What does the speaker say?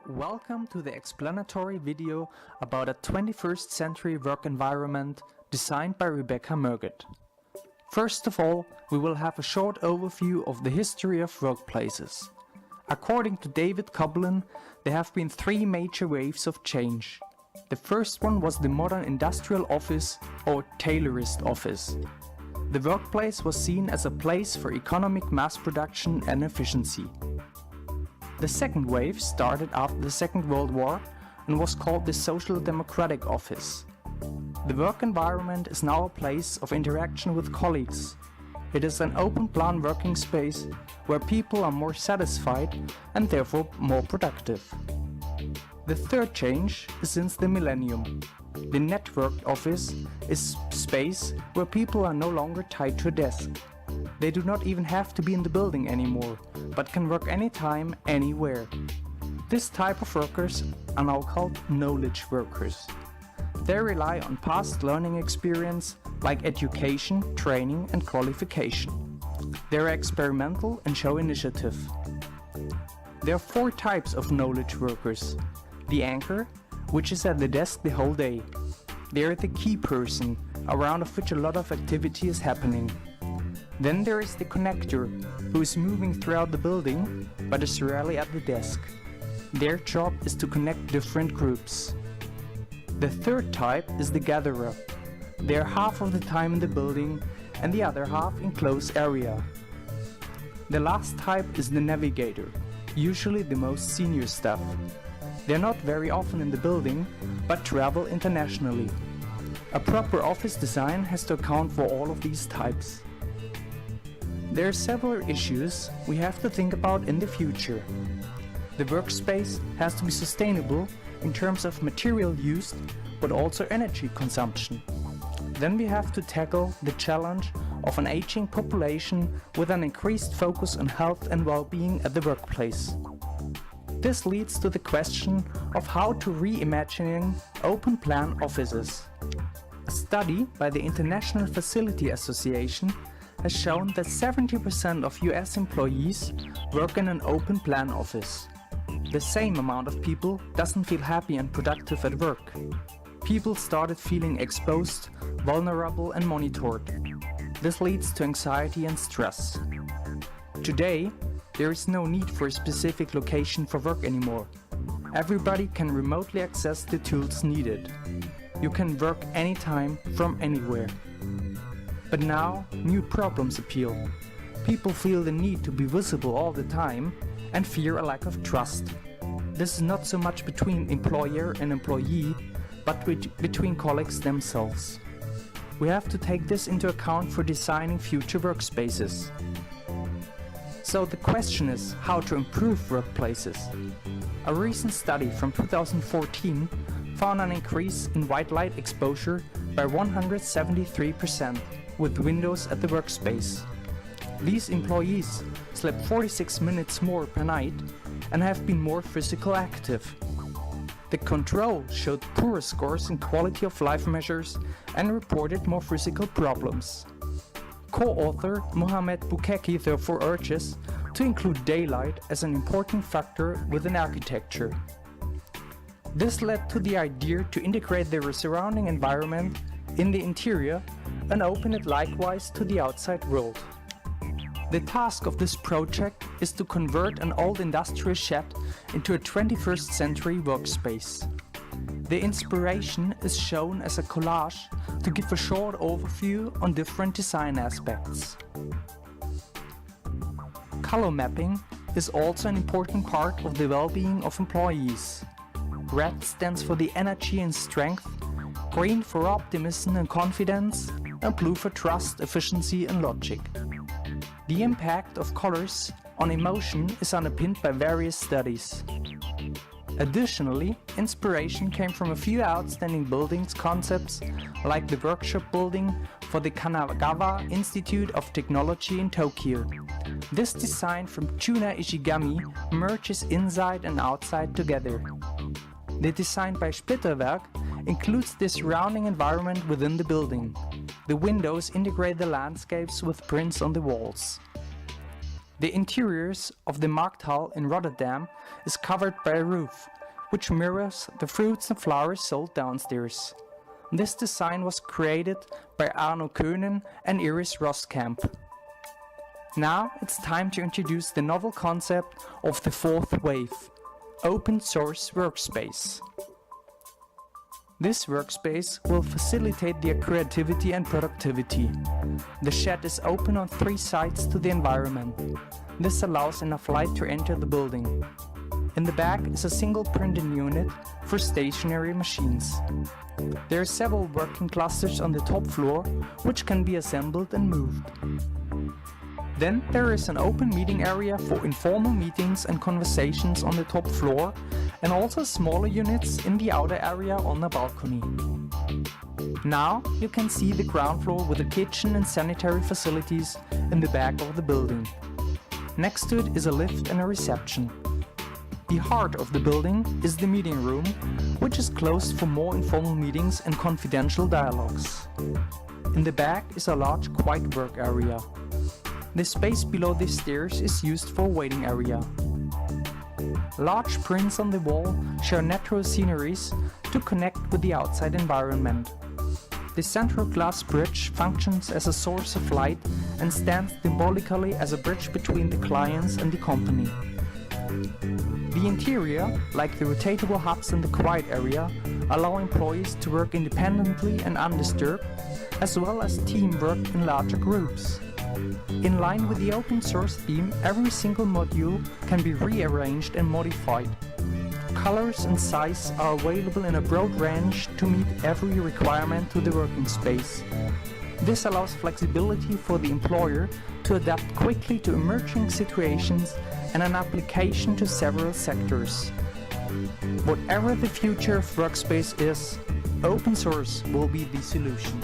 Welcome to the explanatory video about a 21st century work environment designed by Rebecca Merget. First of all, we will have a short overview of the history of workplaces. According to David Koblin, there have been three major waves of change. The first one was the modern industrial office or Taylorist office. The workplace was seen as a place for economic mass production and efficiency. The second wave started after the Second World War and was called the Social Democratic Office. The work environment is now a place of interaction with colleagues. It is an open-plan working space where people are more satisfied and therefore more productive. The third change is since the millennium. The networked office is space where people are no longer tied to a desk. They do not even have to be in the building anymore, but can work anytime, anywhere. This type of workers are now called knowledge workers. They rely on past learning experience like education, training and qualification. They are experimental and show initiative. There are four types of knowledge workers. The anchor, which is at the desk the whole day. They are the key person, around of which a lot of activity is happening. Then there is the connector, who is moving throughout the building, but is rarely at the desk. Their job is to connect different groups. The third type is the gatherer. They are half of the time in the building and the other half in closed area. The last type is the navigator, usually the most senior staff. They are not very often in the building, but travel internationally. A proper office design has to account for all of these types. There are several issues we have to think about in the future. The workspace has to be sustainable in terms of material used, but also energy consumption. Then we have to tackle the challenge of an aging population with an increased focus on health and well-being at the workplace. This leads to the question of how to reimagine open-plan offices. A study by the International Facility Association has shown that 70% of US employees work in an open-plan office. The same amount of people doesn't feel happy and productive at work. People started feeling exposed, vulnerable and monitored. This leads to anxiety and stress. Today, there is no need for a specific location for work anymore. Everybody can remotely access the tools needed. You can work anytime from anywhere. But now, new problems appeal. People feel the need to be visible all the time and fear a lack of trust. This is not so much between employer and employee, but between colleagues themselves. We have to take this into account for designing future workspaces. So the question is how to improve workplaces. A recent study from 2014 found an increase in white light exposure by 173% with windows at the workspace. These employees slept 46 minutes more per night and have been more physically active. The control showed poorer scores in quality of life measures and reported more physical problems. Co-author Mohamed Boukeki therefore urges to include daylight as an important factor within architecture. This led to the idea to integrate the surrounding environment in the interior and open it likewise to the outside world. The task of this project is to convert an old industrial shed into a 21st century workspace. The inspiration is shown as a collage to give a short overview on different design aspects. Color mapping is also an important part of the well-being of employees. Red stands for the energy and strength, green for optimism and confidence, and blue for trust, efficiency and logic. The impact of colors on emotion is underpinned by various studies. Additionally, inspiration came from a few outstanding buildings concepts like the workshop building for the Kanagawa Institute of Technology in Tokyo. This design from Chuna Ishigami merges inside and outside together. The design by Splitterwerk includes the surrounding environment within the building. The windows integrate the landscapes with prints on the walls. The interiors of the Markthal in Rotterdam is covered by a roof, which mirrors the fruits and flowers sold downstairs. This design was created by Arno Könen and Iris Roskamp. Now it's time to introduce the novel concept of the fourth wave, open source workspace. This workspace will facilitate their creativity and productivity. The shed is open on 3 sides to the environment. This allows enough light to enter the building. In the back is a single printing unit for stationary machines. There are several working clusters on the top floor, which can be assembled and moved. Then there is an open meeting area for informal meetings and conversations on the top floor, and also smaller units in the outer area on the balcony. Now you can see the ground floor with a kitchen and sanitary facilities in the back of the building. Next to it is a lift and a reception. The heart of the building is the meeting room, which is closed for more informal meetings and confidential dialogues. In the back is a large quiet work area. The space below the stairs is used for a waiting area. Large prints on the wall show natural sceneries to connect with the outside environment. The central glass bridge functions as a source of light and stands symbolically as a bridge between the clients and the company. The interior, like the rotatable hubs in the quiet area, allow employees to work independently and undisturbed, as well as teamwork in larger groups. In line with the open source theme, every single module can be rearranged and modified. Colors and size are available in a broad range to meet every requirement to the working space. This allows flexibility for the employer to adapt quickly to emerging situations and an application to several sectors. Whatever the future of workspace is, open source will be the solution.